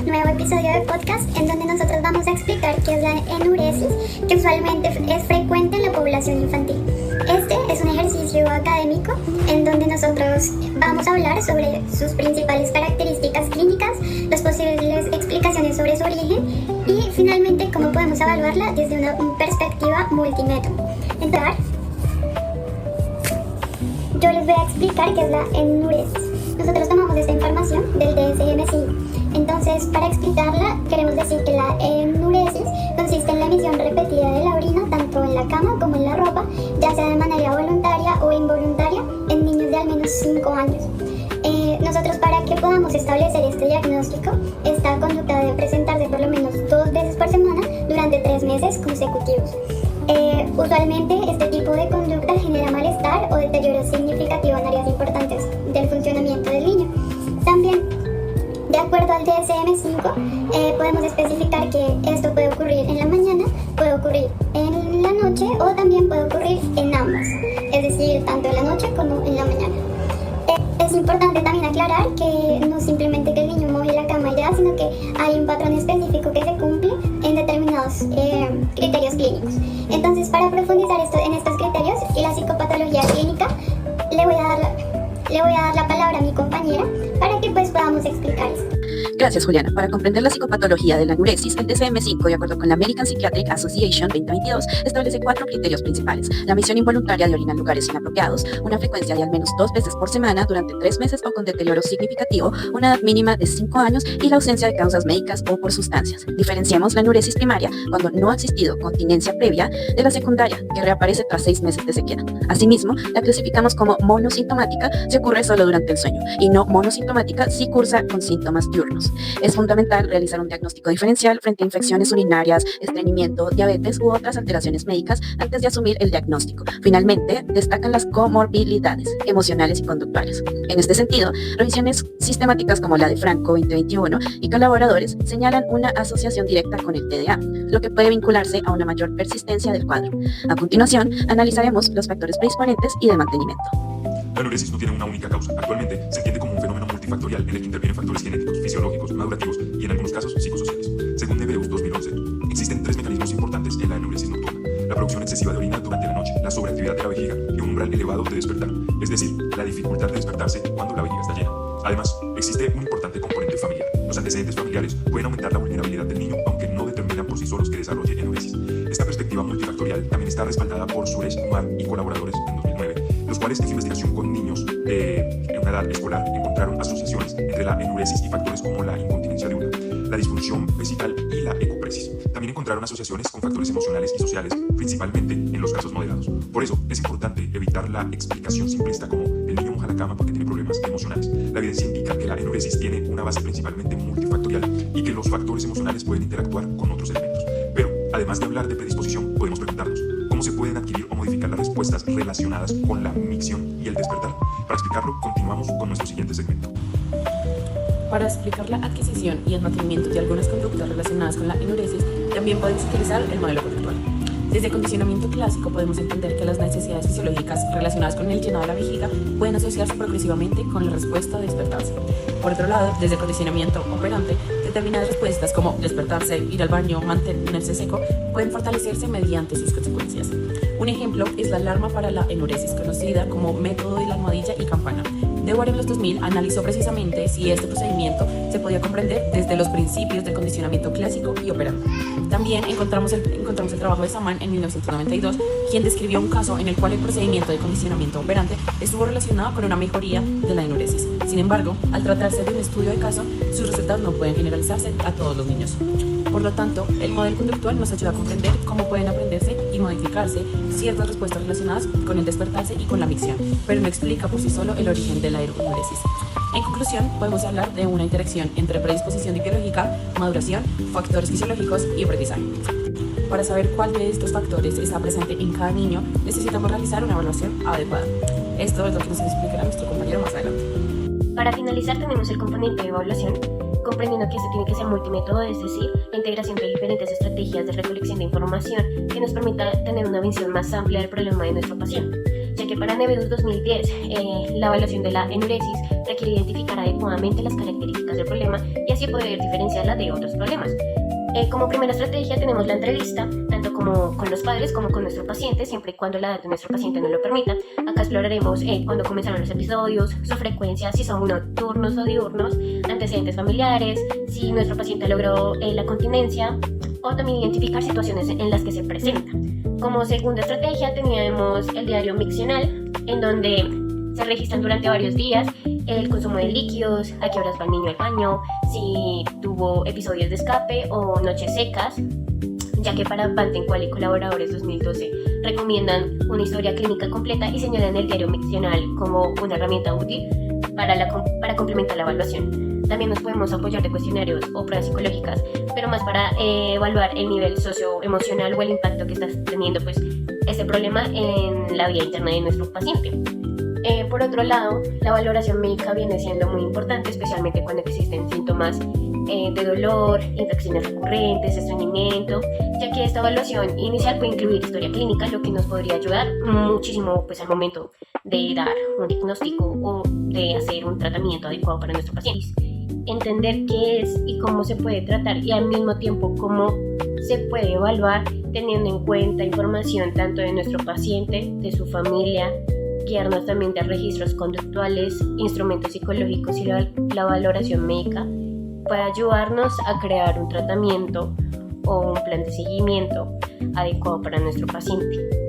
nuevo episodio de podcast en donde nosotros vamos a explicar qué es la enuresis, que usualmente es frecuente en la población infantil. Este es un ejercicio académico en donde nosotros vamos a hablar sobre sus principales características clínicas, las posibles explicaciones sobre su origen y finalmente cómo podemos evaluarla desde una perspectiva multimétodo. Entonces, yo les voy a explicar qué es la enuresis. Nosotros tomamos esta información del DSM-5. Entonces, para explicarla, queremos decir que la enuresis consiste en la emisión repetida de la orina tanto en la cama como en la ropa, ya sea de manera voluntaria o involuntaria, en niños de al menos 5 años. Nosotros, para que podamos establecer este diagnóstico, esta conducta debe presentarse por lo menos 2 veces por semana durante 3 meses consecutivos. Usualmente este tipo de conducta genera malestar o deterioro significativo en áreas importantes del funcionamiento del niño. También, de acuerdo al DSM-5, podemos especificar que esto puede ocurrir en la mañana, puede ocurrir en la noche o también puede ocurrir en ambas, es decir, tanto en la noche como en la mañana. Es importante también aclarar que no simplemente que el niño mueve la cama ya, sino que hay un patrón específico que se cumple en determinados criterios clínicos. Entonces, para profundizar en estos criterios y la psicopatología clínica, le voy a dar la palabra a mi compañera para que pues podamos explicar esto. Gracias, Juliana. Para comprender la psicopatología de la enuresis, el DSM-5, de acuerdo con la American Psychiatric Association 2022, establece 4 criterios principales: la emisión involuntaria de orina en lugares inapropiados, una frecuencia de al menos 2 veces por semana durante 3 meses o con deterioro significativo, una edad mínima de 5 años y la ausencia de causas médicas o por sustancias. Diferenciamos la enuresis primaria, cuando no ha existido continencia previa, de la secundaria, que reaparece tras 6 meses de sequía. Asimismo, la clasificamos como monosintomática si ocurre solo durante el sueño, y no monosintomática si cursa con síntomas diurnos. Es fundamental realizar un diagnóstico diferencial frente a infecciones urinarias, estreñimiento, diabetes u otras alteraciones médicas antes de asumir el diagnóstico. Finalmente, destacan las comorbilidades emocionales y conductuales. En este sentido, revisiones sistemáticas como la de Franco 2021 y colaboradores señalan una asociación directa con el TDA, lo que puede vincularse a una mayor persistencia del cuadro. A continuación, analizaremos los factores predisponentes y de mantenimiento. La enuresis no tiene una única causa. Actualmente se entiende como un fenómeno multifactorial en el que intervienen factores genéticos, fisiológicos, madurativos y en algunos casos psicosociales. Según Nebeus 2011, existen 3 mecanismos importantes en la enuresis nocturna: la producción excesiva de orina durante la noche, la sobreactividad de la vejiga y un umbral elevado de despertar, es decir, la dificultad de despertarse cuando la vejiga está llena. Además, existe un importante componente familiar. Los antecedentes familiares pueden aumentar la vulnerabilidad del niño, aunque no determinan por sí solos que desarrolle enuresis. Esta perspectiva multifactorial también está respaldada por Suresh Kumar y colaboradores en 2009, los cuales en su investigación con niños en una edad escolar encontraron asociaciones entre la enuresis y factores como la incontinencia diurna, la disfunción vesical y la ecopresis. También encontraron asociaciones con factores emocionales y sociales, principalmente en los casos moderados. Por eso es importante evitar la explicación simplista como el niño moja la cama porque tiene problemas emocionales. La evidencia indica que la enuresis tiene una base principalmente multifactorial y que los factores emocionales pueden interactuar con otros elementos. Pero, además de hablar de predisposición, podemos preguntarnos cómo se pueden adquirir o modificar las respuestas relacionadas con la micción y el despertar. Para explicarlo, continuamos con nuestro siguiente segmento. Para explicar la adquisición y el mantenimiento de algunas conductas relacionadas con la enuresis, también podemos utilizar el modelo conductual. Desde el condicionamiento clásico podemos entender que las necesidades fisiológicas relacionadas con el llenado de la vejiga pueden asociarse progresivamente con la respuesta de despertarse. Por otro lado, desde el condicionamiento operante, determinadas respuestas como despertarse, ir al baño, mantenerse seco, pueden fortalecerse mediante sus consecuencias. Un ejemplo es la alarma para la enuresis, conocida como método de la almohadilla y campana. Dewar en los 2000 analizó precisamente si este procedimiento se podía comprender desde los principios del condicionamiento clásico y operante. También encontramos el trabajo de Saman en 1992, quien describió un caso en el cual el procedimiento de condicionamiento operante estuvo relacionado con una mejoría de la enuresis. Sin embargo, al tratarse de un estudio de caso, sus resultados no pueden generalizarse a todos los niños. Por lo tanto, el modelo conductual nos ayuda a comprender cómo pueden aprenderse y modificarse ciertas respuestas relacionadas con el despertarse y con la micción, pero no explica por sí solo el origen de la enuresis. En conclusión, podemos hablar de una interacción entre predisposición biológica, maduración, factores fisiológicos y aprendizaje. Para saber cuál de estos factores está presente en cada niño, necesitamos realizar una evaluación adecuada. Esto es lo que nos explicará nuestro compañero más adelante. Para finalizar, tenemos el componente de evaluación, comprendiendo que este tiene que ser multimétodo, es decir, la integración de diferentes estrategias de recolección de información que nos permita tener una visión más amplia del problema de nuestro paciente, ya que para Nevedus 2010 la evaluación de la enuresis requiere identificar adecuadamente las características del problema y así poder diferenciarla de otros problemas. Como primera estrategia tenemos la entrevista, tanto como con los padres como con nuestro paciente, siempre y cuando la edad de nuestro paciente nos lo permita. Acá exploraremos cuándo comenzaron los episodios, su frecuencia, si son nocturnos o diurnos, antecedentes familiares, si nuestro paciente logró la continencia, o también identificar situaciones en las que se presenta. Como segunda estrategia teníamos el diario miccional, en donde se registran durante varios días el consumo de líquidos, a qué horas va el niño al baño, si tuvo episodios de escape o noches secas, ya que para Bantencual y colaboradores 2012 recomiendan una historia clínica completa y señalan el diario miccional como una herramienta útil para complementar la evaluación. También nos podemos apoyar de cuestionarios o pruebas psicológicas, pero más para evaluar el nivel socioemocional o el impacto que está teniendo este problema en la vida interna de nuestro paciente. Por otro lado, la valoración médica viene siendo muy importante, especialmente cuando existen síntomas de dolor, infecciones recurrentes, estreñimiento, ya que esta evaluación inicial puede incluir historia clínica, lo que nos podría ayudar muchísimo al momento de dar un diagnóstico o de hacer un tratamiento adecuado para nuestro paciente. Entender qué es y cómo se puede tratar y al mismo tiempo cómo se puede evaluar teniendo en cuenta información tanto de nuestro paciente, de su familia, guiarnos también de registros conductuales, instrumentos psicológicos y la valoración médica para ayudarnos a crear un tratamiento o un plan de seguimiento adecuado para nuestro paciente.